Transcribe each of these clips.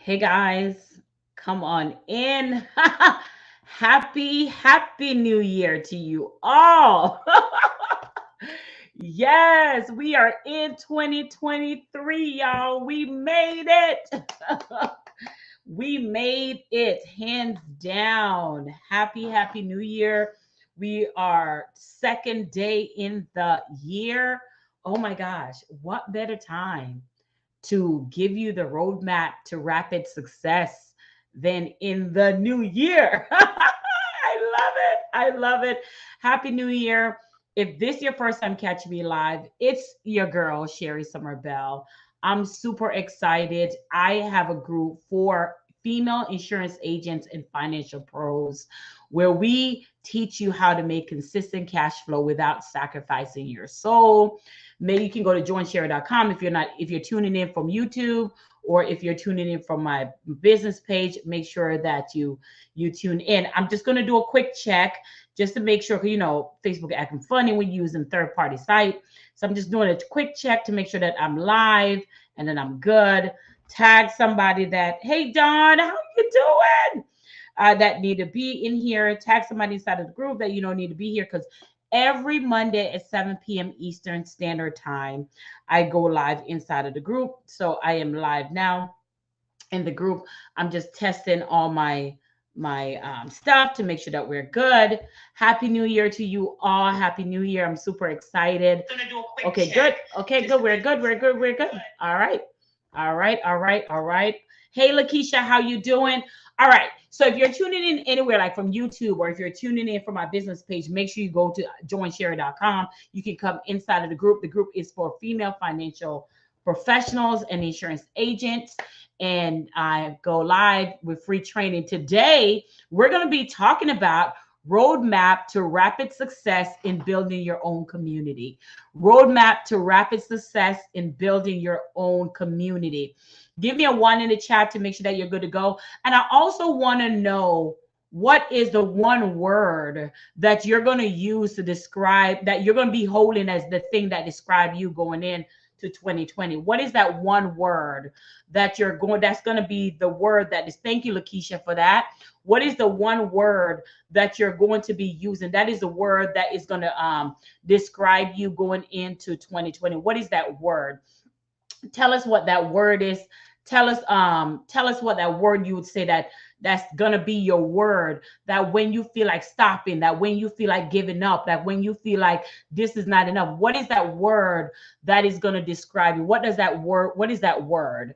Hey guys, come on in. Happy New Year to you all. Yes, we are in 2023, y'all. We made it. We made it hands down. Happy New Year. We are second day in the year. Oh my gosh, what better time to give you the roadmap to rapid success than in the new year? I love it. I love it. Happy New Year. If this is your first time catching me live, it's your girl, Sherry Summer Bell. I'm super excited. I have a group for female insurance agents and financial pros where we teach you how to make consistent cash flow without sacrificing your soul. Maybe you can go to joinsherry.com if you're tuning in from YouTube, or if you're tuning in from my business page, make sure that you tune in. I'm just going to do a quick check just to make sure, 'cause, Facebook acting funny when using third party site. So I'm just doing a quick check to make sure that I'm live and then I'm good. Tag somebody that, hey Don, how you doing? That need to be in here. Tag somebody inside of the group that you don't need to be here, because every Monday at 7 p.m. Eastern Standard Time, I go live inside of the group. So I am live now in the group. I'm just testing all my stuff to make sure that we're good. Happy New Year to you all. Happy New Year. I'm super excited. Okay, good. Okay, good. We're good. We're good. We're good. All right. All right. All right. All right. Hey, Lakeisha, how you doing? All right. So if you're tuning in anywhere like from YouTube, or if you're tuning in from my business page, make sure you go to joinsherry.com. You can come inside of the group. The group is for female financial professionals and insurance agents. And I go live with free training. Today, we're going to be talking about roadmap to rapid success in building your own community. Roadmap to rapid success in building your own community. Give me a one in the chat to make sure that you're good to go. And I also want to know, what is the one word that you're going to use to describe, that you're going to be holding as the thing that describe you going in to 2020? What is that one word that's going to be the word that is, thank you, Lakeisha, for that. What is the one word that you're going to be using? That is the word that is going to describe you going into 2020. What is that word? Tell us what that word is. Tell us what that word you would say that's gonna be your word, that when you feel like stopping, that when you feel like giving up, that when you feel like this is not enough, what is that word that is gonna describe you? What is that word?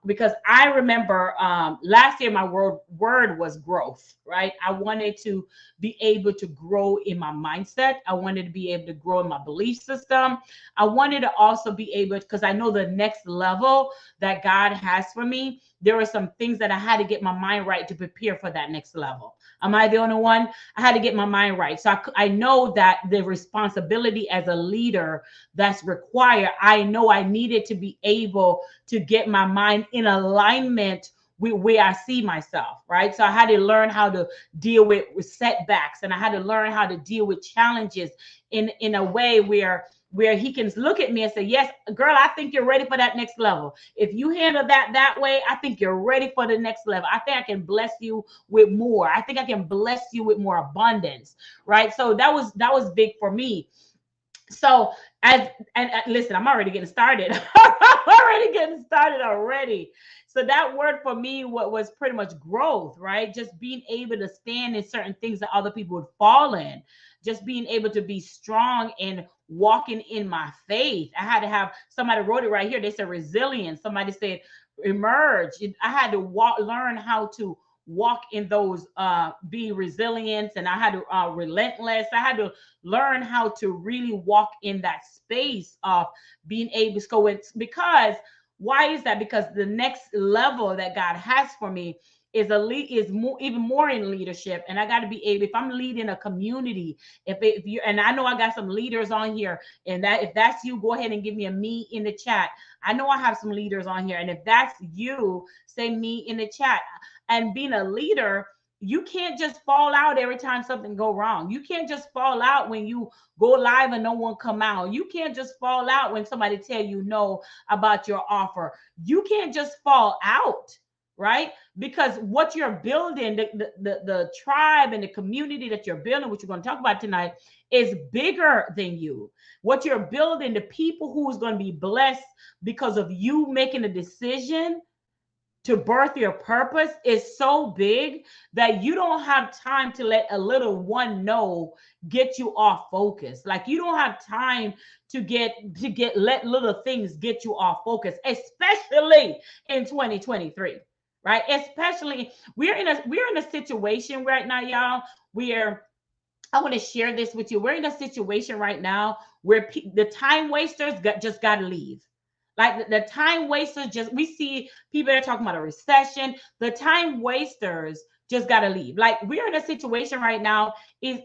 Because I remember last year my word was growth, right? I wanted to be able to grow in my mindset. I wanted to be able to grow in my belief system. I wanted to also be able, because I know the next level that God has for me, there were some things that I had to get my mind right to prepare for that next level. Am I the only one? I had to get my mind right. So I know that the responsibility as a leader that's required, I know I needed to be able to get my mind in alignment with where I see myself, right? So I had to learn how to deal with setbacks, and I had to learn how to deal with challenges in a way where he can look at me and say, yes, girl, I think you're ready for that next level. If you handle that way, I think you're ready for the next level. I think I can bless you with more. I think I can bless you with more abundance, right? So that was big for me. So listen, I'm already getting started. I'm already getting started already. So that word for me, what was pretty much growth, right? Just being able to stand in certain things that other people would fall in. Just being able to be strong and walking in my faith. I had to have, somebody wrote it right here. They said resilience. Somebody said emerge. I had to learn how to walk in those, be resilient, and I had to relentless. I had to learn how to really walk in that space of being able to go in. Because why is that? Because the next level that God has for me is more, even more in leadership. And I got to be able, if I'm leading a community, if you, and I know I got some leaders on here, and that if that's you, go ahead and give me a me in the chat. I know I have some leaders on here, and if that's you, say me in the chat. And being a leader, you can't just fall out every time something go wrong. You can't just fall out when you go live and no one come out. You can't just fall out when somebody tell you no about your offer. You can't just fall out. right? Because what you're building, the tribe and the community that you're building, which we're going to talk about tonight, is bigger than you. What you're building, the people who is going to be blessed because of you making a decision to birth your purpose is so big that you don't have time to let a little one no get you off focus. Like you don't have time to let little things get you off focus, especially in 2023. Right? Especially we're in a situation right now, y'all, where I want to share this with you. We're in a situation right now where the time wasters just got to leave. Like the time wasters, just we see people are talking about a recession. The time wasters just got to leave. Like we're in a situation right now.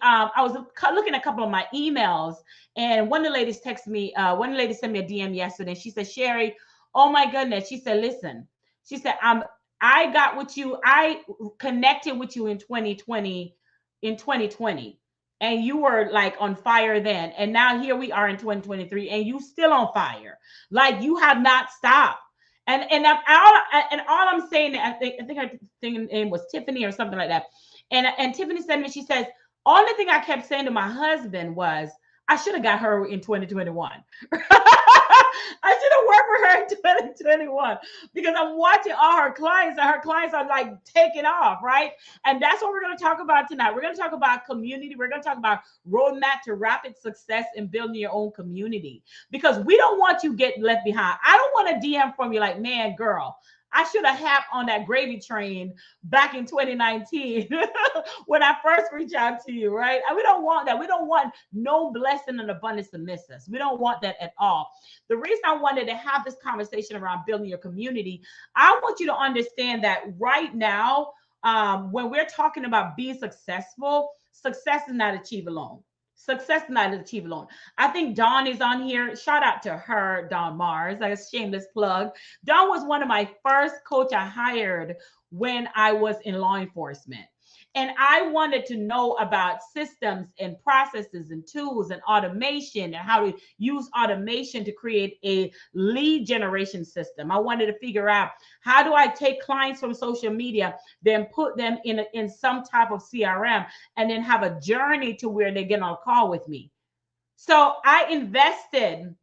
I was looking at a couple of my emails, and one of the ladies texted me. One of the ladies sent me a DM yesterday. She said, "Sherry, oh my goodness." She said, "Listen." She said, I got with you. I connected with you in 2020. In 2020 and you were like on fire then, and now here we are in 2023 and you still on fire, like you have not stopped. And all I'm saying, I think her name was Tiffany or something like that, and Tiffany said to me, she says, only thing I kept saying to my husband was, I should have got her in 2021. I should have worked with her in 2021 because I'm watching all her clients and her clients are like taking off, right? And that's what we're going to talk about tonight. We're going to talk about community. We're going to talk about roadmap to rapid success and building your own community, because we don't want you getting left behind. I don't want a DM from you like, man, girl, I should have hopped on that gravy train back in 2019 when I first reached out to you, right? And we don't want that. We don't want no blessing and abundance to miss us. We don't want that at all. The reason I wanted to have this conversation around building your community, I want you to understand that right now, when we're talking about being successful, success is not achieved alone. Success is not achieved alone. I think Dawn is on here. Shout out to her, Dawn Mars. Like a shameless plug. Dawn was one of my first coach I hired when I was in law enforcement. And I wanted to know about systems and processes and tools and automation and how to use automation to create a lead generation system. I wanted to figure out, how do I take clients from social media, then put them in some type of CRM, and then have a journey to where they get on a call with me. So I invested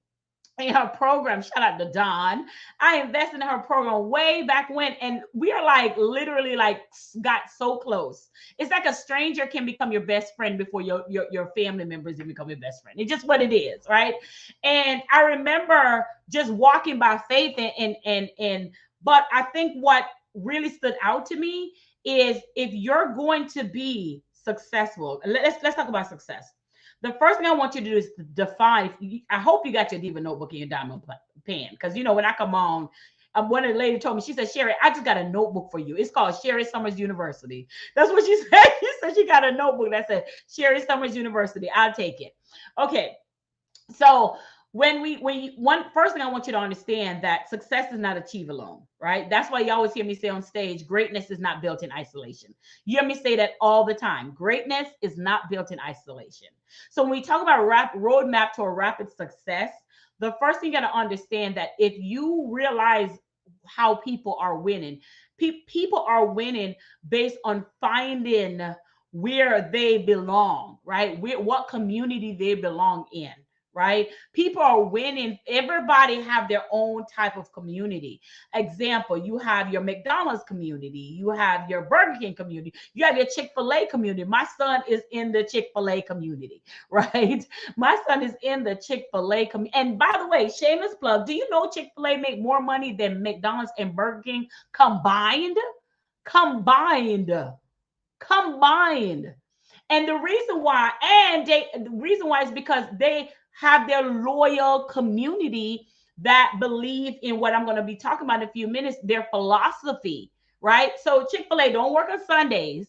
in her program. Shout out to Dawn. I invested in her program way back when, and we are like literally like got so close. It's like a stranger can become your best friend before your family members can become your best friend. It's just what it is, right? And I remember just walking by faith, and but I think what really stood out to me is, if you're going to be successful, let's talk about success. The first thing I want you to do is to define. I hope you got your diva notebook and your diamond pen, because you know when I come on, one of the ladies told me, she said, Sherry, I just got a notebook for you. It's called Sherry Summers University. That's what she said. She said she got a notebook that said Sherry Summers University. I'll take it. Okay, so first thing I want you to understand, that success is not achieved alone, right? That's why you always hear me say on stage, greatness is not built in isolation. You hear me say that all the time. Greatness is not built in isolation. So when we talk about roadmap to a rapid success, the first thing you got to understand, that if you realize how people are winning, people are winning based on finding where they belong, right? What community they belong in, right? People are winning. Everybody have their own type of community. Example, you have your McDonald's community, you have your Burger King community, you have your Chick-fil-A community. My son is in the Chick-fil-A community, right? My son is in the Chick-fil-A community. And by the way, shameless plug, do you know Chick-fil-A make more money than McDonald's and Burger King combined? Combined. Combined. And the reason why, is because they have their loyal community that believe in what I'm going to be talking about in a few minutes, their philosophy, right? So Chick-fil-A don't work on Sundays.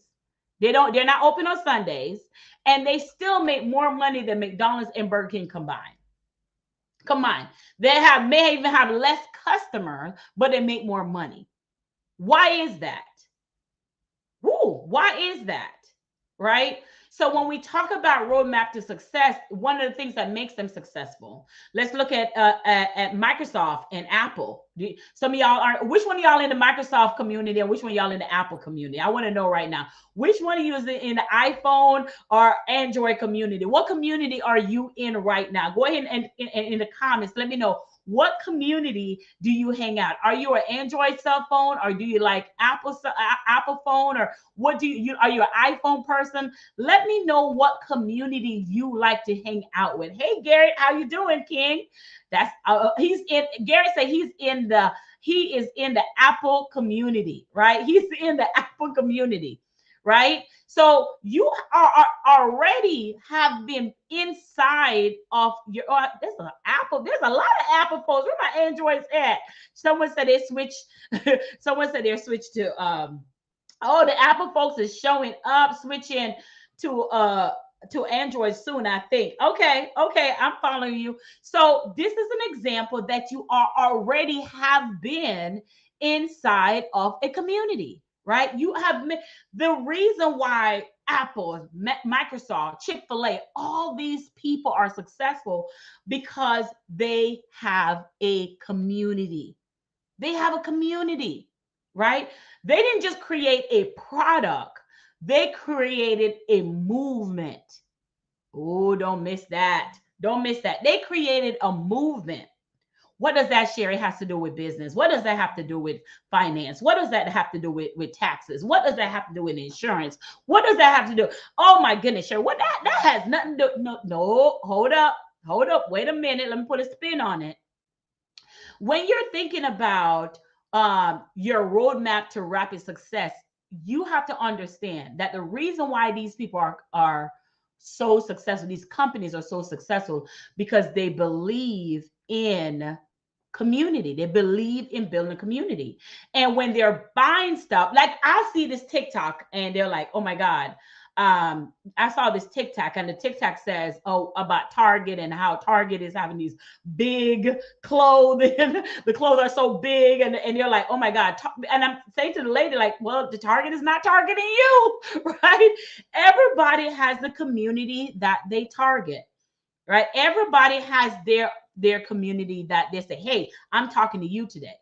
They're not open on Sundays, and they still make more money than McDonald's and Burger King combined. Combined. They may even have less customers, but they make more money. Why is that? Why is that? Right? So when we talk about roadmap to success, one of the things that makes them successful, let's look at Microsoft and Apple. Some of y'all are, which one of y'all in the Microsoft community and which one of y'all in the Apple community? I want to know right now. Which one of you is in the iPhone or Android community? What community are you in right now? Go ahead and in the comments, let me know. What community do you hang out? Are you an Android cell phone, or do you like Apple phone, or what do you are you an iPhone person? Let me know what community you like to hang out with. Hey Gary, how you doing, King? That's he's in. Gary said he is in the Apple community, right? He's in the Apple community, right? So you are already have been inside of your. There's an Apple. There's a lot of Apple phones. Where my Androids at? Someone said they switched. Someone said they're switched to. Oh, the Apple folks is showing up, switching to Android soon, I think. Okay, I'm following you. So this is an example that you are already have been inside of a community, right? You have the reason why Apple, Microsoft, Chick-fil-A, all these people are successful because they have a community. They have a community, right? They didn't just create a product, they created a movement. Oh, don't miss that. Don't miss that. They created a movement. What does that, Sherry, has to do with business? What does that have to do with finance? What does that have to do with taxes? What does that have to do with insurance? What does that have to do? Oh my goodness, Sherry, what that has nothing to do. No, hold up. Wait a minute. Let me put a spin on it. When you're thinking about your roadmap to rapid success, you have to understand that the reason why these people are so successful, these companies are so successful, because they believe in community. They believe in building a community. And when they're buying stuff, like I see this TikTok and they're like, oh my God, I saw this TikTok and the TikTok says, oh, about Target and how Target is having these big clothing. The clothes are so big, and you're like, oh my God. And I'm saying to the lady, like, well, the Target is not targeting you, right? Everybody has the community that they target, right? Everybody has their community that they say, hey, I'm talking to you today.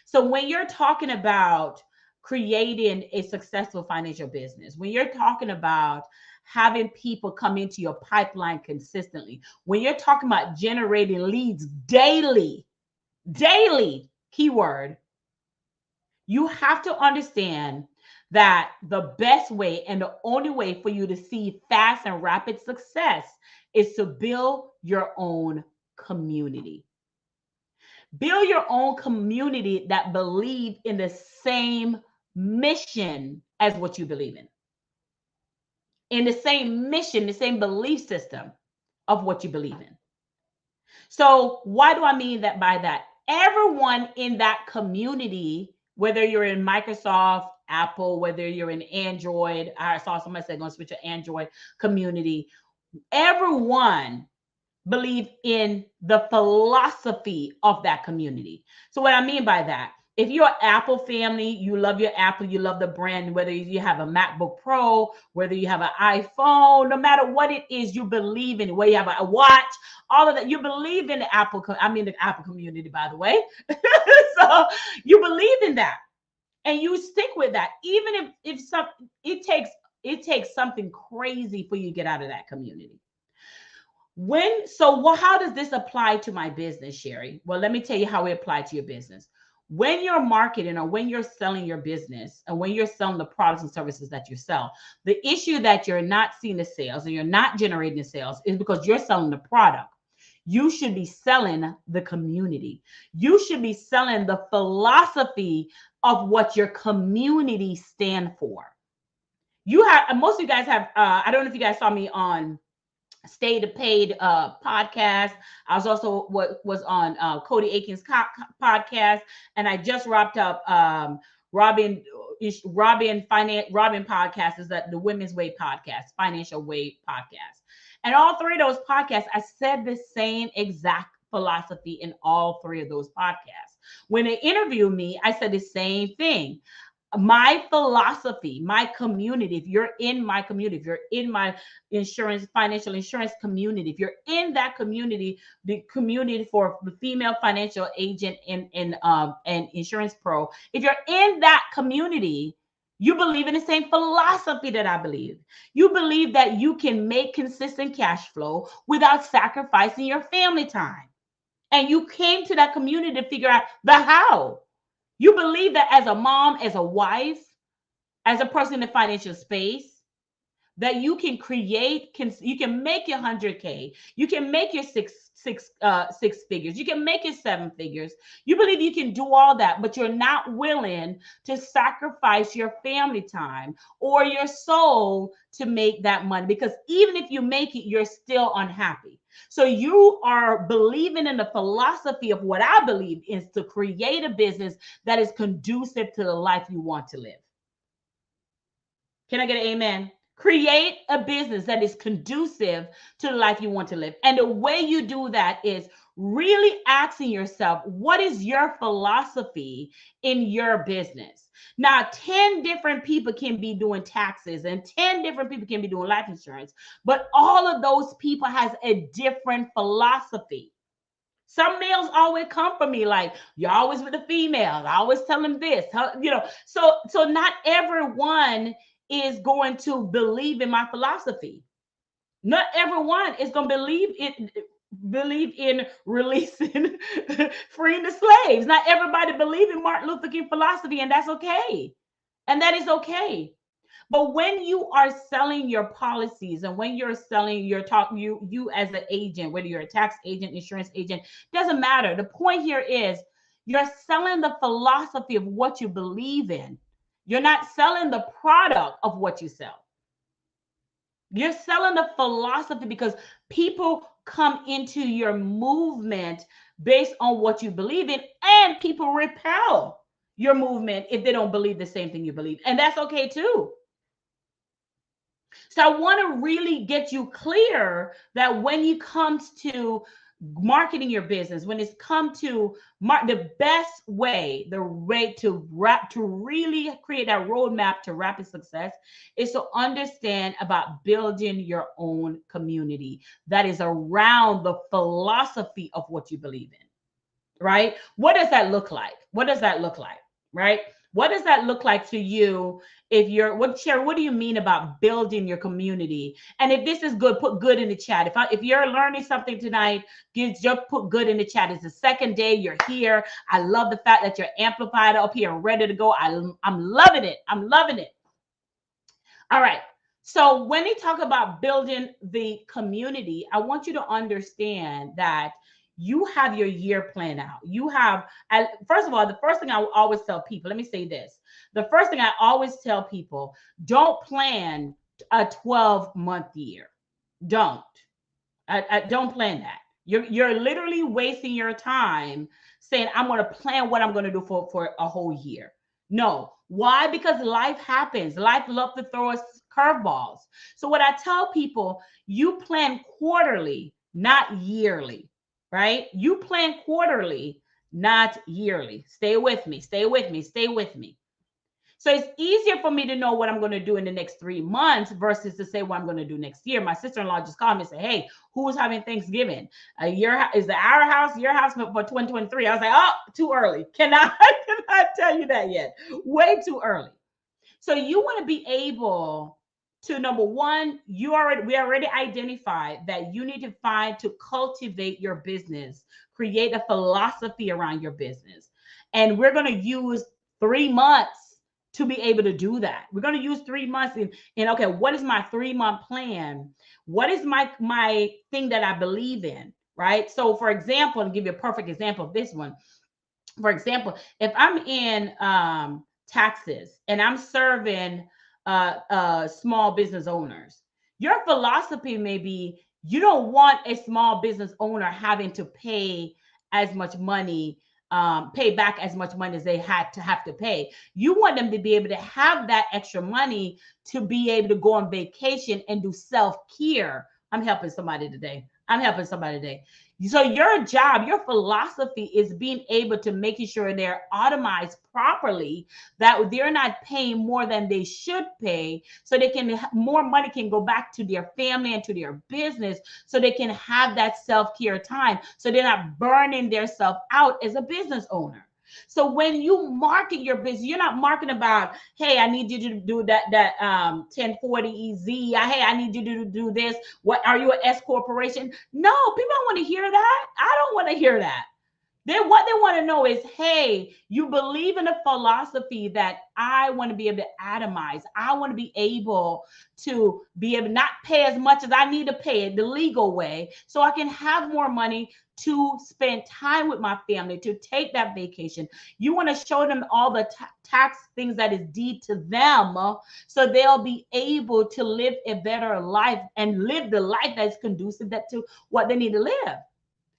So when you're talking about creating a successful financial business, when you're talking about having people come into your pipeline consistently, when you're talking about generating leads daily, keyword, you have to understand that the best way and the only way for you to see fast and rapid success is to build your own community. Build your own community that believe in the same mission as what you believe in the same mission, the same belief system of what you believe in. So why do I mean that by that? Everyone in that community, whether you're in Microsoft, Apple, whether you're in Android, I saw somebody say going to switch to Android community, everyone believe in the philosophy of that community. So what I mean by that, if you're an Apple family, you love your Apple, you love the brand, whether you have a MacBook Pro, whether you have an iPhone, no matter what it is, you believe in it, whether you have a watch, all of that, you believe in the Apple, the Apple community, by the way. So you believe in that and you stick with that, even if it takes something crazy for you to get out of that community. How does this apply to my business, Sherry? Well, let me tell you how it applies to your business. When you're marketing or when you're selling your business and when you're selling the products and services that you sell, the issue that you're not seeing the sales and you're not generating the sales is because you're selling the product. You should be selling the community. You should be selling the philosophy of what your community stand for. Most of you guys have, I don't know if you guys saw me on Stay to Paid podcast. I was also was on Cody Aiken's podcast, and I just wrapped up Robin podcast is the Women's Way podcast, Financial Way podcast. And all three of those podcasts, I said the same exact philosophy in all three of those podcasts. When they interviewed me, I said the same thing. my philosophy, my community, if you're in my community, if you're in my financial insurance community, if you're in that community, the community for the female financial agent and insurance pro, if you're in that community, you believe in the same philosophy that I believe. You believe that you can make consistent cash flow without sacrificing your family time. And you came to that community to figure out the how. You believe that as a mom, as a wife, as a person in the financial space, that you can you can make your 100K, you can make your six figures, you can make your 7 figures. You believe you can do all that, but you're not willing to sacrifice your family time or your soul to make that money, because even if you make it, you're still unhappy. So you are believing in the philosophy of what I believe is to create a business that is conducive to the life you want to live. Can I get an amen? Create a business that is conducive to the life you want to live. And the way you do that is really asking yourself, what is your philosophy in your business? Now, 10 different people can be doing taxes and 10 different people can be doing life insurance, but all of those people has a different philosophy. Some males always come for me like, you're always with the females. I always tell them this, so not everyone is going to believe in my philosophy. Not everyone is going to believe in releasing, freeing the slaves. Not everybody believe in Martin Luther King philosophy, and that's okay. And that is okay. But when you are selling your policies and when you're selling your you as an agent, whether you're a tax agent, insurance agent, doesn't matter. The point here is you're selling the philosophy of what you believe in. You're not selling the product of what you sell. You're selling the philosophy because people come into your movement based on what you believe in, and people repel your movement if they don't believe the same thing you believe. And that's okay too. So I want to really get you clear that when it comes to marketing your business, when it's come to the best way, the way to really create that roadmap to rapid success is to understand about building your own community that is around the philosophy of what you believe in, right? What does that look like? What does that look like, right? What does that look like to you? If you're Sherry, what do you mean about building your community? And if this is good, put good in the chat. If you're learning something tonight, just put good in the chat. It's the second day you're here. I love the fact that you're amplified up here and ready to go. I'm loving it. I'm loving it. All right. So when they talk about building the community, I want you to understand that you have your year plan out. You have, first of all, the first thing I always tell people, let me say this. The first thing I always tell people, don't plan a 12-month year. Don't plan that. You're literally wasting your time saying, I'm going to plan what I'm going to do for a whole year. No. Why? Because life happens. Life loves to throw us curveballs. So what I tell people, you plan quarterly, not yearly. Right? You plan quarterly, not yearly. Stay with me, stay with me, stay with me. So it's easier for me to know what I'm going to do in the next 3 months versus to say what I'm going to do next year. My sister-in-law just called me and said, hey, who's having Thanksgiving? Is it our house, your house for 2023? I was like, oh, too early. Cannot tell you that yet. Way too early. So you want to be able to, number one, we already identified that you need to cultivate your business, create a philosophy around your business. And we're going to use 3 months to be able to do that. We're going to use 3 months in okay, what is my 3-month plan? What is my thing that I believe in, right? So for example, I'll give you a perfect example of this one. For example, if I'm in taxes and I'm serving small business owners, your philosophy may be you don't want a small business owner having to pay as much money, pay back as much money as they have to pay. You want them to be able to have that extra money to be able to go on vacation and do self-care. I'm helping somebody today. So your job, your philosophy is being able to making sure they're automized properly, that they're not paying more than they should pay, so they can more money can go back to their family and to their business, so they can have that self-care time, so they're not burning themselves out as a business owner. So when you market your business, you're not marketing about, hey, I need you to do that 1040 EZ. Hey, I need you to do this. What are you, an S corporation? No, people don't want to hear that. I don't want to hear that. What they want to know is, hey, you believe in a philosophy that I want to be able to atomize. I want to be able to not pay as much as I need to pay it the legal way, so I can have more money to spend time with my family, to take that vacation. You want to show them all the tax things that is due to them, so they'll be able to live a better life and live the life that's conducive to what they need to live.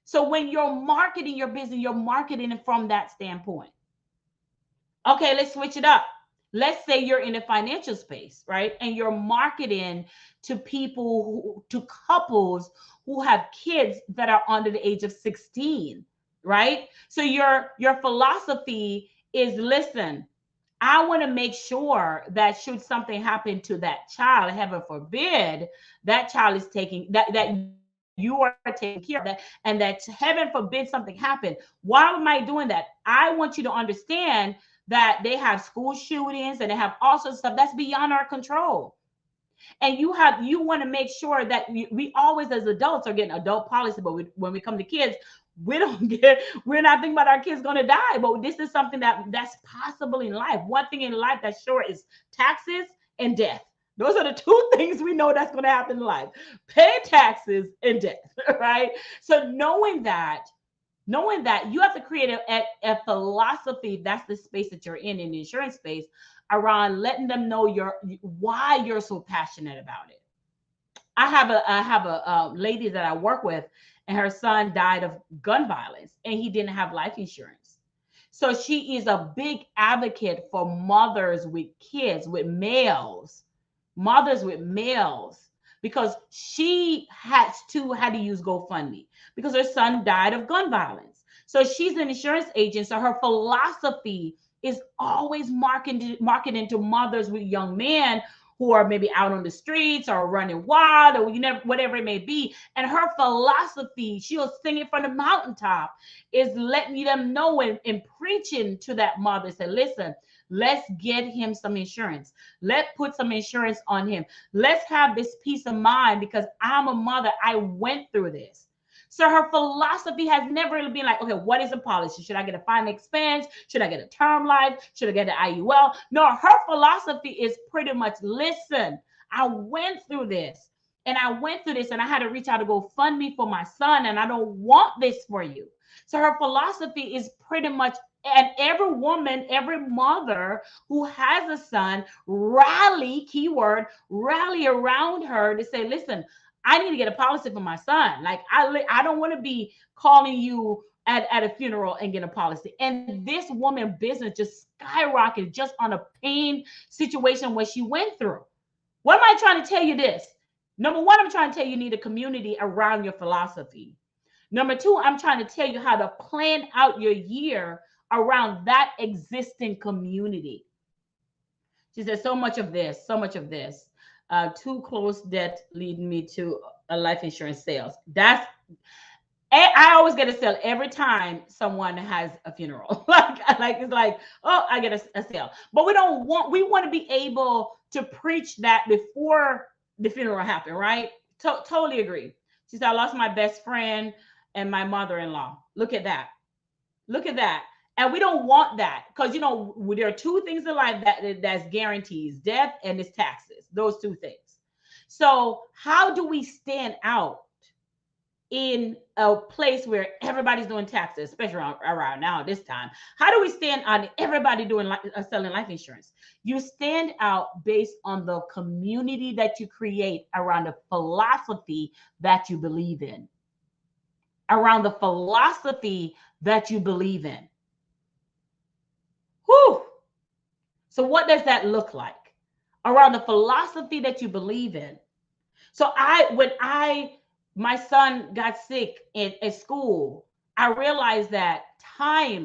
So when you're marketing your business, you're marketing it from that standpoint. Okay, let's switch it up. Let's say you're in the financial space, right? And you're marketing to to couples who have kids that are under the age of 16, right? So your philosophy is, listen, I want to make sure that should something happen to that child, heaven forbid, that child is taking that you are taking care of that, and that heaven forbid something happen. Why am I doing that? I want you to understand that they have school shootings and they have all sorts of stuff that's beyond our control. And you want to make sure that we always, as adults, are getting adult policy, but when we come to kids, we're not thinking about our kids going to die. But this is something that's possible in life. One thing in life that's sure is taxes and death. Those are the two things we know that's going to happen in life: pay taxes and death. Right? So knowing that you have to create a philosophy. That's the space that you're in the insurance space, around letting them know why you're so passionate about it. I have a lady that I work with, and her son died of gun violence, and he didn't have life insurance. So she is a big advocate for mothers with kids, with males, mothers with males, because she had to use GoFundMe because her son died of gun violence. So she's an insurance agent. So her philosophy is always marketing to mothers with young men who are maybe out on the streets or running wild, or whatever it may be. And her philosophy, she'll sing it from the mountaintop, is letting them know and preaching to that mother. Say, listen, let's get him some insurance. Let's put some insurance on him. Let's have this peace of mind, because I'm a mother. I went through this. So her philosophy has never really been like, okay, what is a policy? Should I get a final expense? Should I get a term life? Should I get an IUL? No, her philosophy is pretty much, listen, I went through this, and I had to reach out to GoFundMe for my son, and I don't want this for you. So her philosophy is pretty much, and every woman, every mother who has a son, keyword, rally around her to say, listen, I need to get a policy for my son. Like, I don't want to be calling you at a funeral and get a policy. And this woman business just skyrocketed just on a pain situation where she went through. What am I trying to tell you this? Number one, I'm trying to tell you need a community around your philosophy. Number two, I'm trying to tell you how to plan out your year around that existing community. She said, so much of this. Too close debt leading me to a life insurance sales. I always get a sale every time someone has a funeral. like it's like, oh, I get a sale. But we want to be able to preach that before the funeral happened, right? Totally agree. She said, I lost my best friend and my mother-in-law. Look at that. Look at that. And we don't want that, because there are two things in life that's guarantees: death and it's taxes. Those two things. So how do we stand out in a place where everybody's doing taxes, especially around now this time? How do we stand out? Everybody selling life insurance. You stand out based on the community that you create around the philosophy that you believe in. Around the philosophy that you believe in. Whew. So what does that look like? Around the philosophy that you believe in. So when I my son got sick at school, I realized that I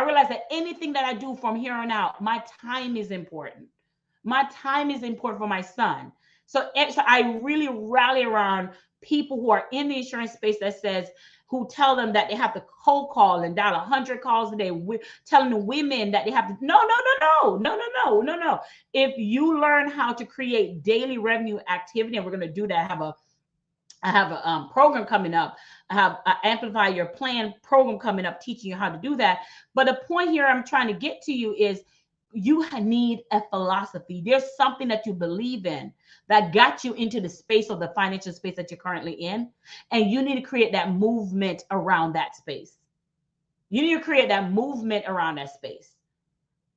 realized that anything that I do from here on out, my time is important. My time is important for my son. So I really rally around people who are in the insurance space that says, who tell them that they have to cold call and dial 100 calls a day, telling the women that they have to, no. If you learn how to create daily revenue activity, and we're going to do that, I have a program coming up. I have an Amplify Your Plan program coming up, teaching you how to do that. But the point here I'm trying to get to you is you need a philosophy. There's something that you believe in that got you into the space of the financial space that you're currently in. And you need to create that movement around that space. You need to create that movement around that space.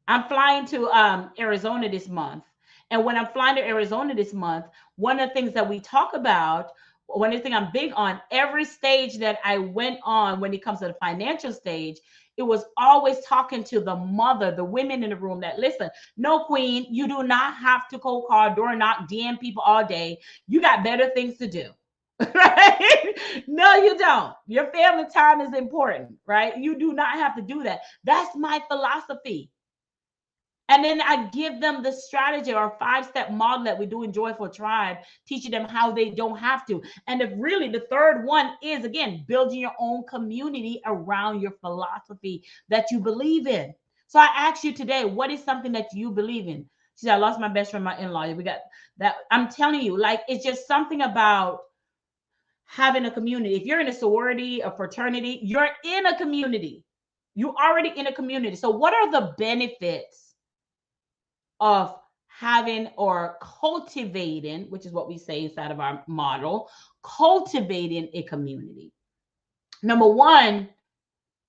I'm flying to Arizona this month. And when I'm flying to Arizona this month, one of the things that we talk about, one of the things I'm big on, every stage that I went on when it comes to the financial stage, it was always talking to the mother, the women in the room that listen, no, queen, you do not have to cold call, door knock, DM people all day. You got better things to do. Right? No, you don't. Your family time is important, right? You do not have to do that. That's my philosophy. And then I give them the strategy or 5-step model that we do in Joyful Tribe, teaching them how they don't have to. And if really the third one is, again, building your own community around your philosophy that you believe in. So I ask you today, what is something that you believe in? She said, I lost my best friend, my in-law. We got that. I'm telling you, like, it's just something about having a community. If you're in a sorority, a fraternity, you're in a community. You're already in a community. So what are the benefits of having or cultivating, which is what we say inside of our model, cultivating a community? Number one,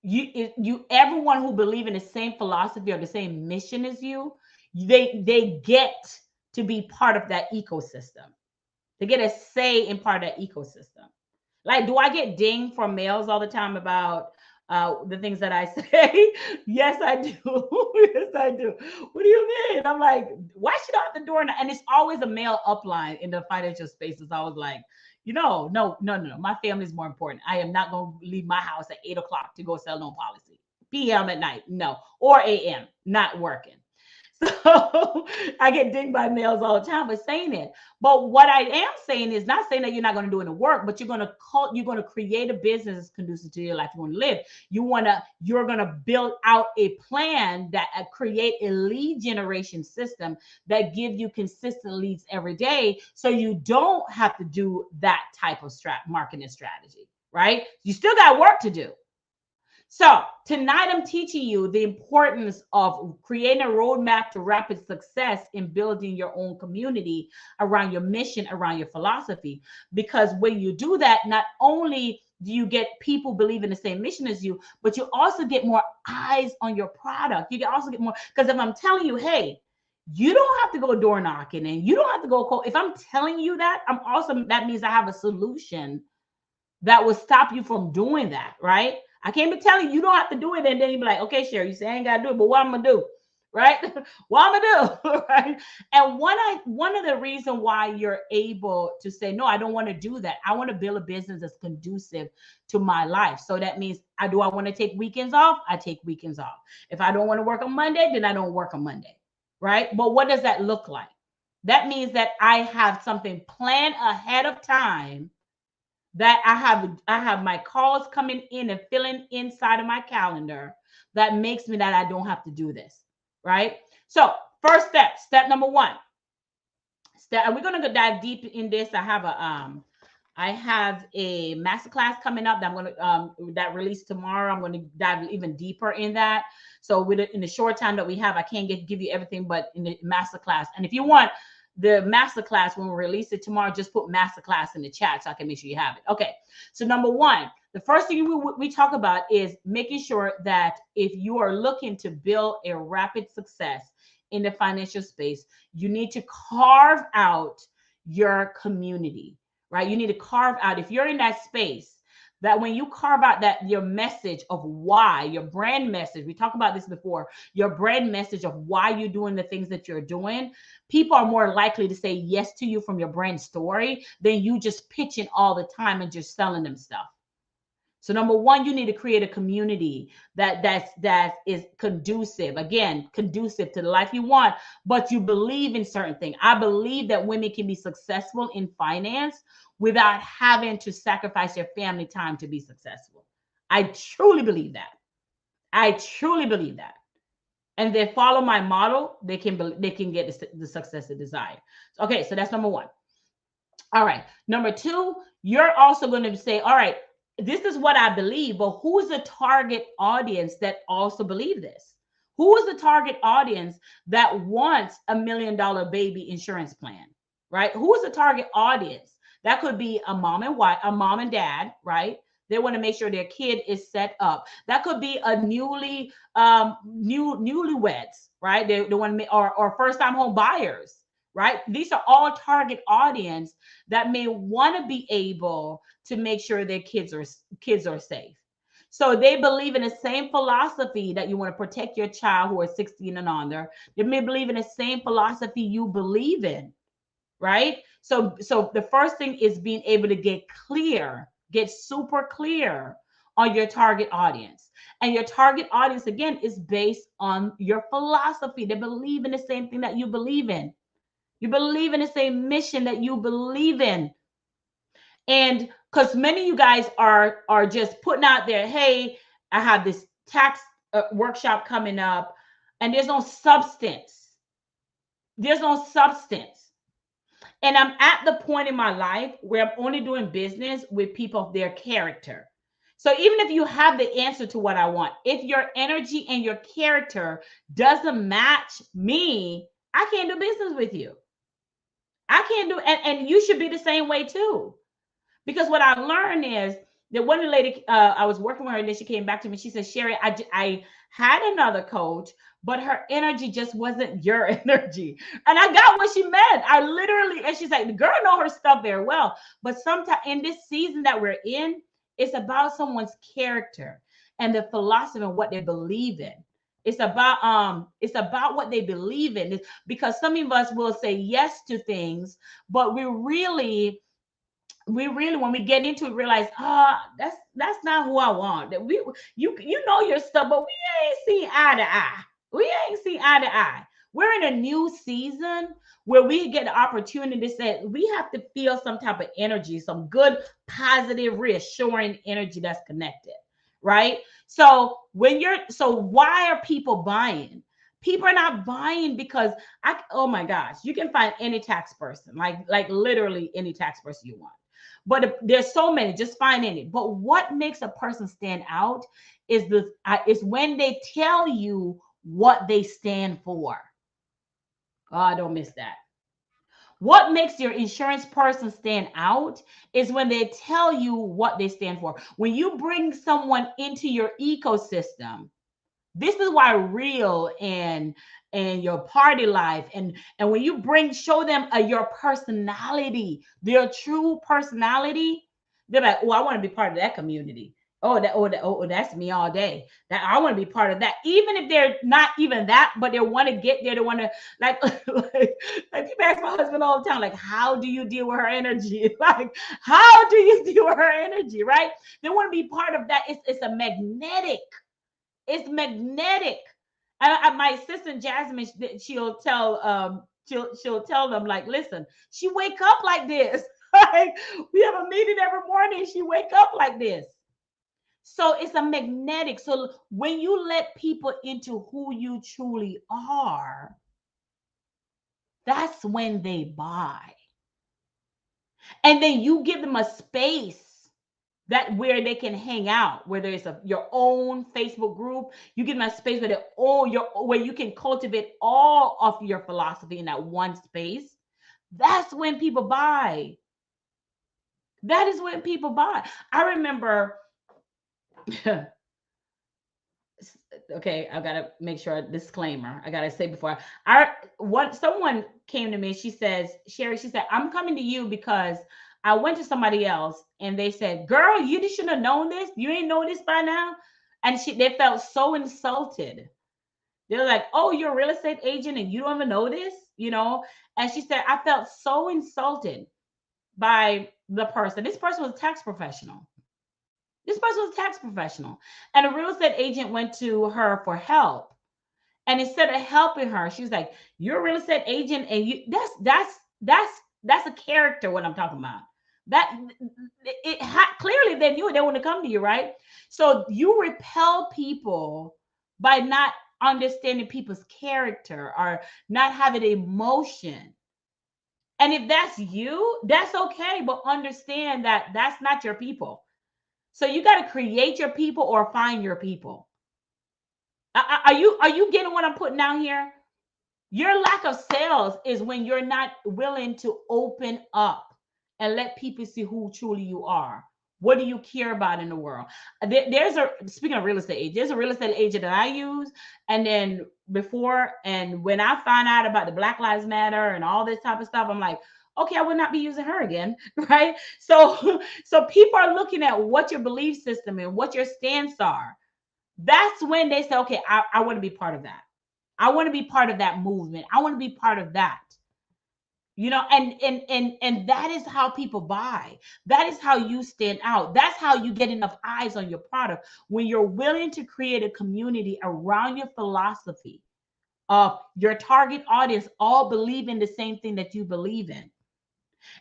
you everyone who believe in the same philosophy or the same mission as you, they get to be part of that ecosystem. They get a say in part of that ecosystem. Like, do I get dinged from males all the time about the things that I say? Yes, I do. Yes, I do. What do you mean? I'm like, why should I have the door? And it's always a male upline in the financial space. It's always like, no. My family is more important. I am not going to leave my house at 8 o'clock to go sell no policy. PM at night, no, or AM, not working. So I get dinged by males all the time for saying it. But what I am saying is not saying that you're not going to do any work, but you're going to create a business that's conducive to your life you want to live. You're going to build out a plan that create a lead generation system that give you consistent leads every day, so you don't have to do that type of marketing strategy, right? You still got work to do. So tonight I'm teaching you the importance of creating a roadmap to rapid success in building your own community around your mission, around your philosophy. Because when you do that, not only do you get people believing the same mission as you, but you also get more eyes on your product. You can also get more, because if I'm telling you, hey, you don't have to go door knocking and you don't have to go cold. If I'm telling you that, that means I have a solution that will stop you from doing that, right? I can't be telling you, you don't have to do it, and then you be like, okay, Sherry, you say I ain't gotta do it, but what I'm gonna do, right? What I'm gonna do, right? And one of the reasons why you're able to say, no, I don't want to do that. I want to build a business that's conducive to my life. So that means I want to take weekends off. I take weekends off. If I don't want to work on Monday, then I don't work on Monday, right? But what does that look like? That means that I have something planned ahead of time, that I have my calls coming in and filling inside of my calendar that makes me that I don't have to do this, right? So first step number one, and we're gonna go dive deep in this. I have a masterclass coming up that I'm gonna that release tomorrow. I'm gonna dive even deeper in that. So in the short time that we have, I can't give you everything, but in the masterclass. And if you want the masterclass, when we release it tomorrow, just put masterclass in the chat so I can make sure you have it. Okay. So number one, the first thing we talk about is making sure that if you are looking to build a rapid success in the financial space, you need to carve out your community, right? You need to carve out, if you're in that space that when you carve out that your message of why, your brand message, we talked about this before, your brand message of why you're doing the things that you're doing, people are more likely to say yes to you from your brand story than you just pitching all the time and just selling them stuff. So number one, you need to create a community that is conducive, again, conducive to the life you want, but you believe in certain things. I believe that women can be successful in finance without having to sacrifice their family time to be successful. I truly believe that. I truly believe that. And they follow my model, they can get the success they desire. Okay, so that's number one. All right. Number two, you're also going to say, all right, this is what I believe, but who's the target audience that also believe this? Who is the target audience that wants $1 million baby insurance plan, right? Who is the target audience? That could be a mom and dad, right? They want to make sure their kid is set up. That could be a newlyweds, right? They want to or first time home buyers, right? These are all target audience that may want to be able to make sure their kids are safe. So they believe in the same philosophy that you want to protect your child who are 16 and under. They may believe in the same philosophy you believe in, right? So the first thing is being able to get super clear on your target audience. And your target audience, again, is based on your philosophy. They believe in the same thing that you believe in. You believe in the same mission that you believe in. And because many of you guys are just putting out there, hey, I have this tax workshop coming up, and there's no substance. There's no substance. And I'm at the point in my life where I'm only doing business with people of their character. So even if you have the answer to what I want, if your energy and your character doesn't match me, I can't do business with you. I can't do, and you should be the same way too. Because what I learned is that one lady, I was working with her, and then she came back to me. She said, Sherry, I had another coach, but her energy just wasn't your energy. And I got what she meant. I literally, and she's like, the girl know her stuff very well. But sometimes in this season that we're in, it's about someone's character and the philosophy and what they believe in. It's about what they believe in. Because some of us will say yes to things, but we really when we get into it realize that's not who I want. That you know your stuff, but we ain't seen eye to eye. We ain't seen eye to eye. We're in a new season where we get the opportunity to say we have to feel some type of energy, some good, positive, reassuring energy that's connected, right? So why are people buying? People are not buying because oh my gosh, you can find any tax person, like literally any tax person you want. But there's so many, just find any. But what makes a person stand out is when they tell you what they stand for. Oh, don't miss that. What makes your insurance person stand out is when they tell you what they stand for. When you bring someone into your ecosystem, this is why real and your party life and when you show them your personality, their true personality, they're like, oh, I want to be part of that community. That's me all day. That I want to be part of that, even if they're not even that, but they want to get there. They want to like people ask my husband all the time, like, how do you deal with her energy? Like, how do you deal with her energy? Right? They want to be part of that. It's a magnetic. It's magnetic. My assistant Jasmine, she'll tell she'll tell them like, listen, she wake up like this. Like we have a meeting every morning. She wake up like this. So it's a magnetic. So when you let people into who you truly are, that's when they buy. And then you give them a space that where they can hang out, whether it's your own Facebook group, you give them a space where you can cultivate all of your philosophy in that one space. That's when people buy. That is when people buy. I remember, okay, I gotta make sure disclaimer. I gotta say before someone came to me. She says, Sherry, she said, I'm coming to you because I went to somebody else and they said, girl, you shouldn't have known this. You ain't know this by now. And they felt so insulted. They're like, oh, you're a real estate agent and you don't even know this, you know? And she said, I felt so insulted by the person. This person was a tax professional. This person was a tax professional. And a real estate agent went to her for help. And instead of helping her, she was like, you're a real estate agent and you that's a character what I'm talking about. That clearly they knew they want to come to you, right? So you repel people by not understanding people's character or not having emotion. And if that's you, that's okay, but understand that that's not your people. So you got to create your people or find your people. Are you getting what I'm putting down here? Your lack of sales is when you're not willing to open up and let people see who truly you are. What do you care about in the world? Speaking of real estate agent, there's a real estate agent that I use. And then when I find out about the Black Lives Matter and all this type of stuff, I'm like, okay, I would not be using her again, right? So people are looking at what your belief system and what your stance are. That's when they say, okay, I want to be part of that. I want to be part of that movement. I want to be part of that. You know, and that is how people buy. That is how you stand out. That's how you get enough eyes on your product. When you're willing to create a community around your philosophy of your target audience all believe in the same thing that you believe in.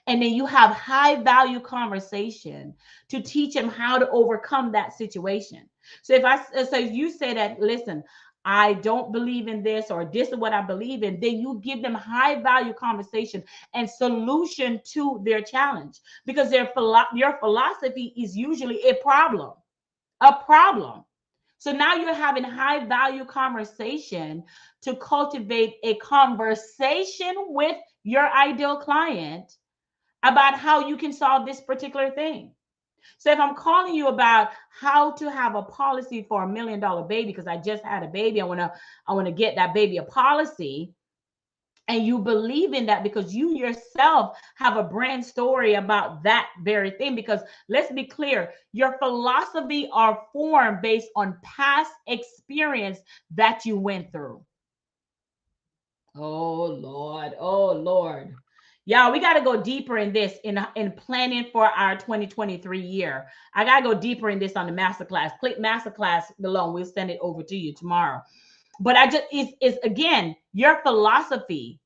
And then you have high value conversation to teach them how to overcome that situation. So if you say that, listen, I don't believe in this, or this is what I believe in, then you give them high value conversation and solution to their challenge, because your philosophy is usually a problem. So now you're having high value conversation to cultivate a conversation with your ideal client about how you can solve this particular thing. So if I'm calling you about how to have a policy for $1 million baby, because I just had a baby, I want to get that baby a policy, and you believe in that because you yourself have a brand story about that very thing. Because let's be clear, your philosophy are formed based on past experience that you went through. Oh Lord. Y'all, we got to go deeper in this in planning for our 2023 year. I got to go deeper in this on the masterclass. Click masterclass below. We'll send it over to you tomorrow. But it's again, your philosophy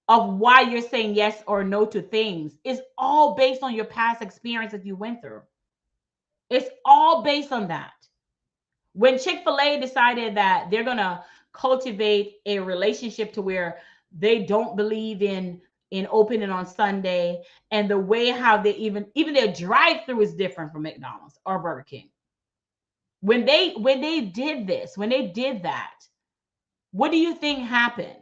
of why you're saying yes or no to things is all based on your past experience that you went through. It's all based on that. When Chick-fil-A decided that they're going to cultivate a relationship to where they don't believe in opening on Sunday, and the way how they even their drive-through is different from McDonald's or Burger King. When they did that, what do you think happened?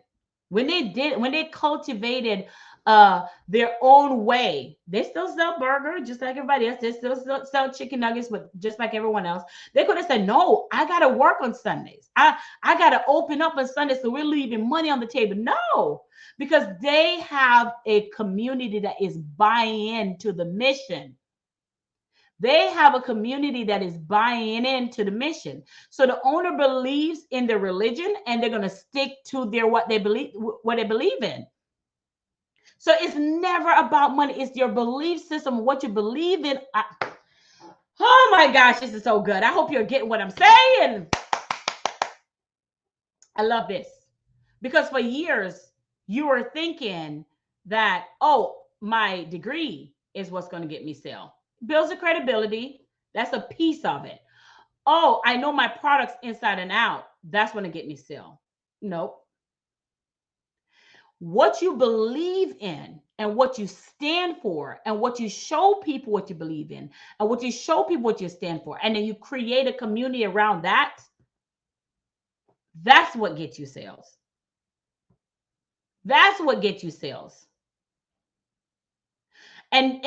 When they cultivated their own way, they still sell burger just like everybody else. They still sell chicken nuggets, but just like everyone else. They could have said, no, I gotta work on Sundays. I gotta open up on Sundays, so we're leaving money on the table. No, because they have a community that is buying into the mission. They have a community that is buying into the mission. So the owner believes in the religion, and they're going to stick to what they believe in. So it's never about money. It's your belief system, what you believe in. Oh my gosh, this is so good. I hope you're getting what I'm saying. I love this, because for years you were thinking that, oh, my degree is what's going to get me sale. Builds the credibility. That's a piece of it. Oh, I know my products inside and out. That's going to get me sale. Nope. What you believe in and what you stand for, and what you show people what you believe in, and what you show people what you stand for, and then you create a community around that. That's what gets you sales. That's what gets you sales. And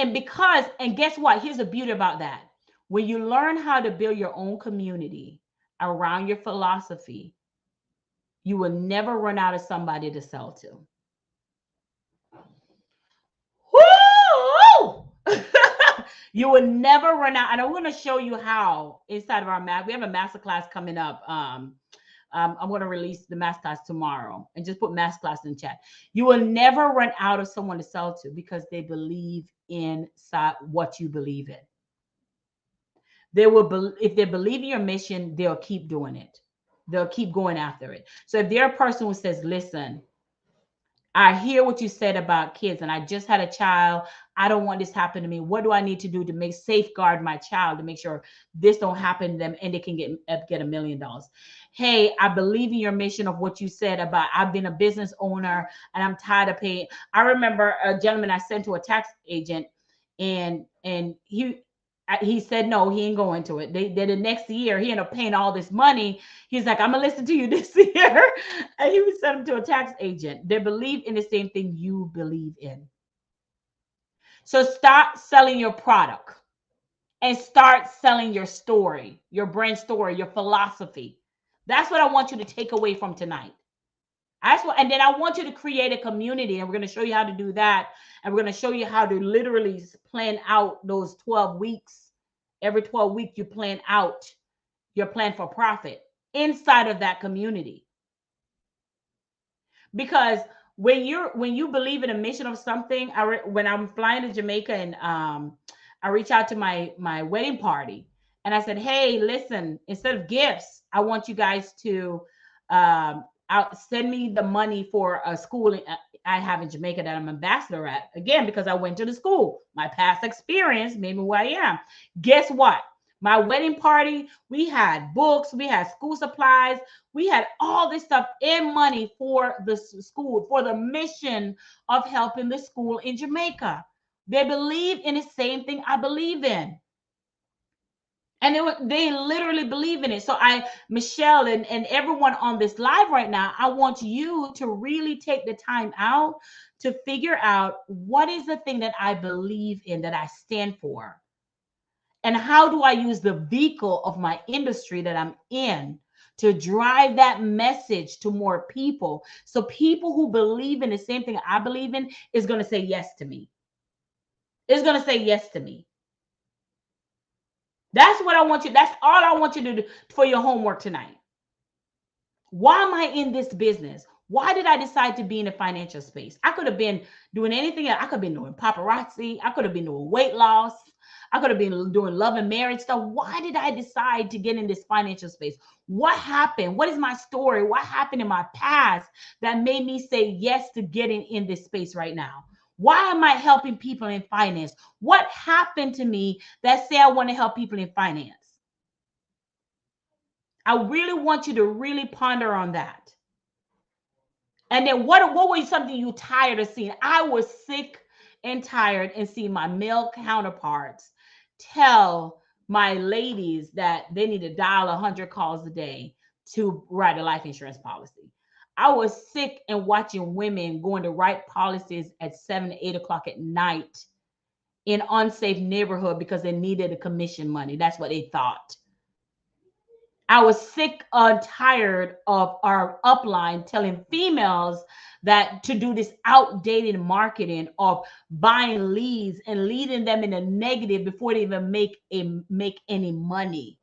guess what? Here's the beauty about that. When you learn how to build your own community around your philosophy, you will never run out of somebody to sell to. Woo! You will never run out. And I'm going to show you how inside of our map. We have a masterclass coming up. I'm going to release the masterclass tomorrow, and just put masterclass in chat. You will never run out of someone to sell to because they believe inside what you believe in. They will, if they believe in your mission, they'll keep doing it. They'll keep going after it. So if they're a person who says, listen, I hear what you said about kids, and I just had a child. I don't want this to happen to me. What do I need to do to make safeguard my child to make sure this don't happen to them and they can get $1 million? Hey, I believe in your mission of what you said about I've been a business owner and I'm tired of paying. I remember a gentleman I sent to a tax agent, and he said no, he ain't going to it. They the next year he ended up paying all this money. He's like, I'm gonna listen to you this year. And he was sent him to a tax agent. They believe in the same thing you believe in. So start selling your product and start selling your story, your brand story, your philosophy. That's what I want you to take away from tonight. And then I want you to create a community, and we're going to show you how to do that. And we're going to show you how to literally plan out those 12 weeks. Every 12 weeks, you plan out your plan for profit inside of that community. Because when you believe in a mission of something, when I'm flying to Jamaica, and I reach out to my wedding party, and I said, hey, listen, instead of gifts, I want you guys to send me the money for a school I have in Jamaica that I'm ambassador at. Again, because I went to the school. My past experience made me who I am. Guess what? My wedding party, we had books, we had school supplies, we had all this stuff and money for the school, for the mission of helping the school in Jamaica. They believe in the same thing I believe in. And they literally believe in it. So Michelle and everyone on this live right now, I want you to really take the time out to figure out what is the thing that I believe in, that I stand for. And how do I use the vehicle of my industry that I'm in to drive that message to more people? So people who believe in the same thing I believe in is going to say yes to me. Is going to say yes to me. That's what I want you. That's all I want you to do for your homework tonight. Why am I in this business? Why did I decide to be in the financial space? I could have been doing anything else. I could have been doing paparazzi. I could have been doing weight loss. I could have been doing love and marriage stuff. Why did I decide to get in this financial space? What happened? What is my story? What happened in my past that made me say yes to getting in this space right now? Why am I helping people in finance? What happened to me that say I want to help people in finance? I really want you to really ponder on that. And then what was something you tired of seeing? I was sick and tired and seeing my male counterparts tell my ladies that they need to dial 100 calls a day to write a life insurance policy. I was sick and watching women going to write policies at 7, 8 o'clock at night in unsafe neighborhood because they needed the commission money. That's what they thought. I was sick and tired of our upline telling females that to do this outdated marketing of buying leads and leading them in a negative before they even make any money.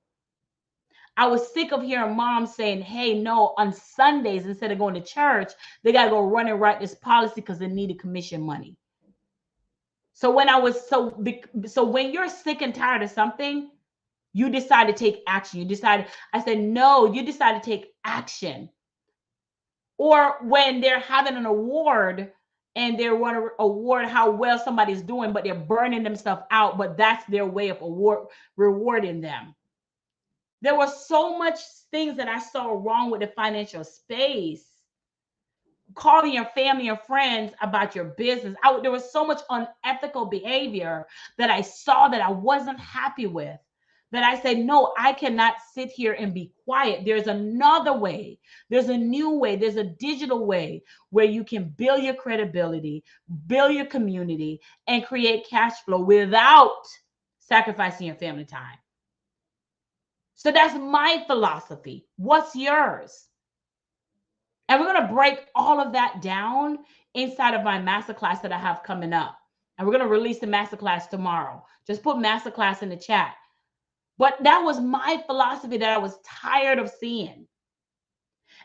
I was sick of hearing moms saying, hey, no, on Sundays, instead of going to church, they got to go run and write this policy because they needed commission money. So when when you're sick and tired of something, you decide to take action. I said, no, you decide to take action. Or when they're having an award and they want to award how well somebody's doing, but they're burning themselves out, but that's their way of rewarding them. There were so much things that I saw wrong with the financial space. Calling your family and friends about your business. There was so much unethical behavior that I saw that I wasn't happy with, that I said, no, I cannot sit here and be quiet. There's another way. There's a new way. There's a digital way where you can build your credibility, build your community, and create cash flow without sacrificing your family time. So that's my philosophy. What's yours? And we're going to break all of that down inside of my masterclass that I have coming up. And we're going to release the masterclass tomorrow. Just put masterclass in the chat. But that was my philosophy that I was tired of seeing.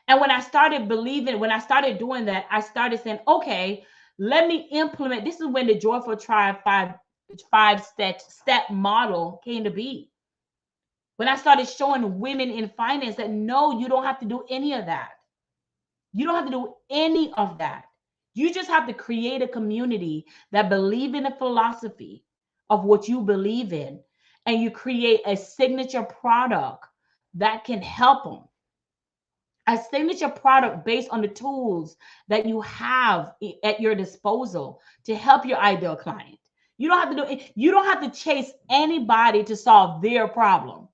And when I started believing, when I started doing that, I started saying, okay, let me implement. This is when the Joyful Tribe five step model came to be. When I started showing women in finance that no, you don't have to do any of that. You don't have to do any of that. You just have to create a community that believe in the philosophy of what you believe in, and you create a signature product that can help them. A signature product based on the tools that you have at your disposal to help your ideal client. You don't have to do it. You don't have to chase anybody to solve their problem.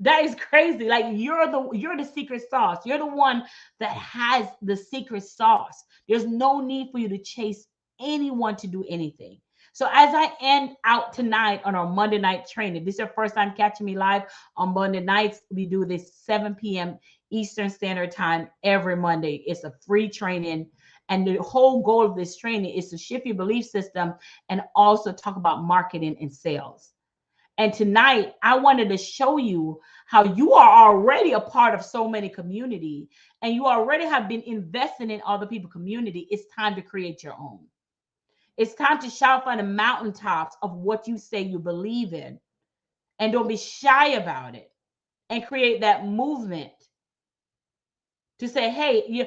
That is crazy. Like you're the secret sauce. You're the one that has the secret sauce. There's no need for you to chase anyone to do anything. So as I end out tonight on our Monday night training, if this is your first time catching me live on Monday nights, we do this 7 p.m. Eastern Standard Time every Monday. It's a free training. And the whole goal of this training is to shift your belief system and also talk about marketing and sales. And tonight, I wanted to show you how you are already a part of so many community, and you already have been investing in other people's community. It's time to create your own. It's time to shout from the mountaintops of what you say you believe in, and don't be shy about it, and create that movement to say, hey,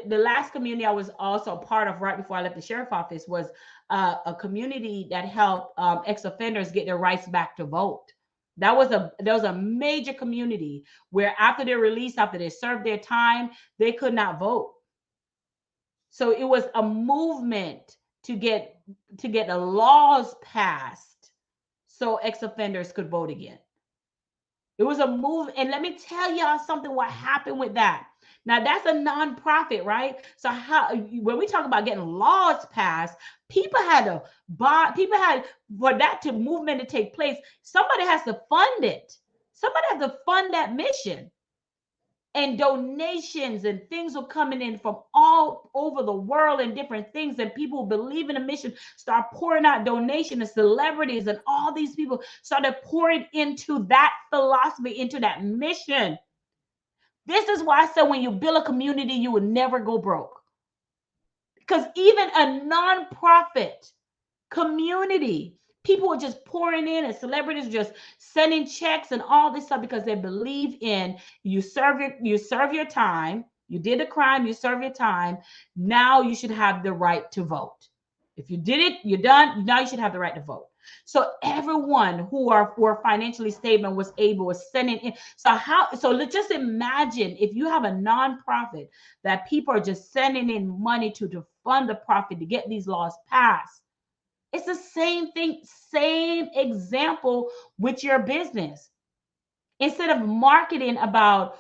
the last community I was also a part of right before I left the sheriff office was a community that helped ex-offenders get their rights back to vote. There was a major community where after their release, after they served their time, they could not vote. So it was a movement to get the laws passed so ex-offenders could vote again. It was a move. And let me tell y'all something, what happened with that. Now that's a nonprofit, right? So when we talk about getting laws passed, people had to for that movement to take place, somebody has to fund it. Somebody has to fund that mission. And donations and things were coming in from all over the world and different things. And people who believe in the mission start pouring out donations, and celebrities and all these people started pouring into that philosophy, into that mission. This is why I said when you build a community, you will never go broke. Because even a nonprofit community, people were just pouring in, and celebrities just sending checks and all this stuff because they believe in you serve your time. You did a crime, you serve your time. Now you should have the right to vote. If you did it, you're done. Now you should have the right to vote. So everyone who were financially stable was sending in. So let's just imagine if you have a nonprofit that people are just sending in money to fund the profit to get these laws passed. It's the same thing, same example with your business. Instead of marketing about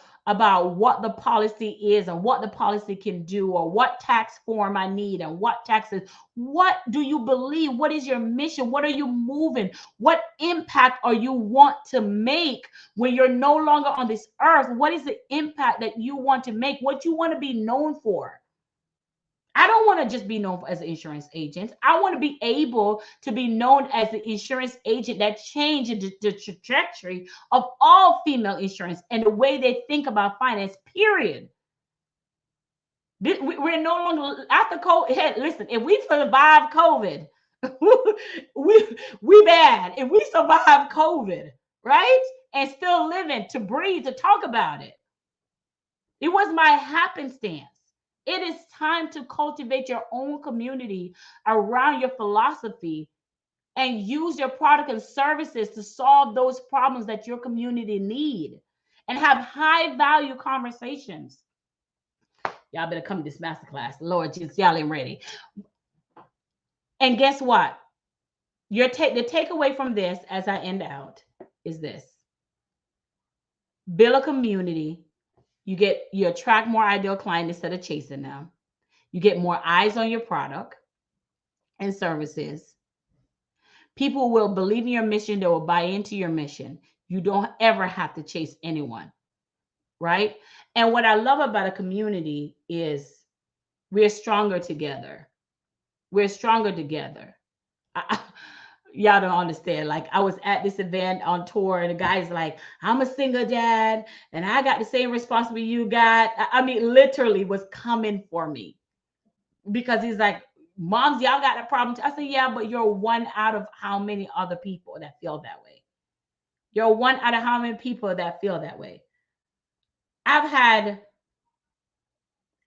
what the policy is and what the policy can do, or what tax form I need and what taxes, what do you believe? What is your mission? What are you moving? What impact are you want to make when you're no longer on this earth? What is the impact that you want to make? What you want to be known for? I don't want to just be known as an insurance agent. I want to be able to be known as the insurance agent that changed the trajectory of all female insurance and the way they think about finance, period. We're no longer after COVID. Hey, listen, if we survive COVID, we bad. If we survive COVID, right? And still living to breathe, to talk about it. It was my happenstance. It is time to cultivate your own community around your philosophy and use your product and services to solve those problems that your community need, and have high value conversations. Y'all better come to this masterclass. Lord Jesus, y'all ain't ready. And guess what? The takeaway from this as I end out is this. Build a community. You attract more ideal clients instead of chasing them. You get more eyes on your product and services. People will believe in your mission. They will buy into your mission. You don't ever have to chase anyone, right? And what I love about a community is we're stronger together. We're stronger together. Y'all don't understand. Like, I was at this event on tour, and the guy's like, I'm a single dad, and I got the same responsibility you got. I mean, literally was coming for me because he's like, moms, y'all got that problem. I said, yeah, but you're one out of how many other people that feel that way? You're one out of how many people that feel that way? I've had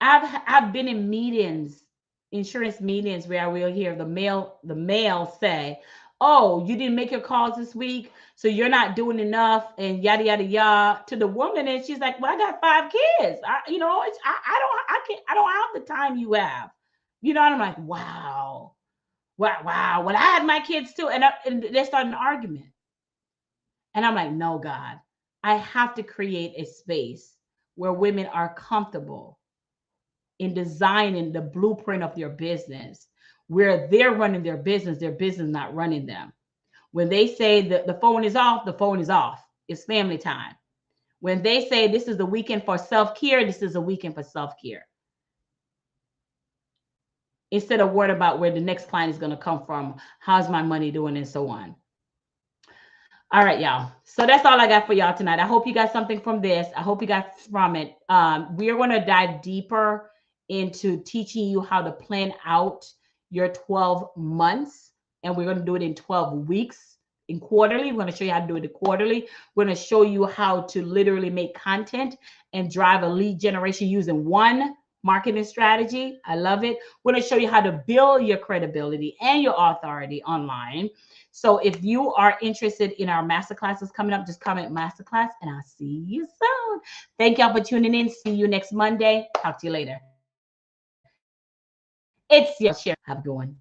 I've been in meetings, insurance meetings, where I will hear the male say, "Oh, you didn't make your calls this week, so you're not doing enough," and yada yada yada to the woman, and she's like, "Well, I got 5 kids. I don't have the time you have." And I'm like, "Wow, wow, wow." Well, I had my kids too, and they started an argument, and I'm like, "No, God, I have to create a space where women are comfortable in designing the blueprint of their business, where they're running their business not running them. When they say that the phone is off, the phone is off. It's family time. When they say this is the weekend for self-care, this is a weekend for self-care. Instead of worrying about where the next client is going to come from, how's my money doing, and so on. All right, y'all. So that's all I got for y'all tonight. I hope you got something from this. I hope you got from it. We're going to dive deeper into teaching you how to plan out your 12 months. And we're going to do it in 12 weeks, in quarterly. We're going to show you how to do it quarterly. We're going to show you how to literally make content and drive a lead generation using one marketing strategy. I love it. We're going to show you how to build your credibility and your authority online. So if you are interested in our masterclasses coming up, just comment masterclass, and I'll see you soon. Thank y'all for tuning in. See you next Monday. Talk to you later. It's your share. Have a good one.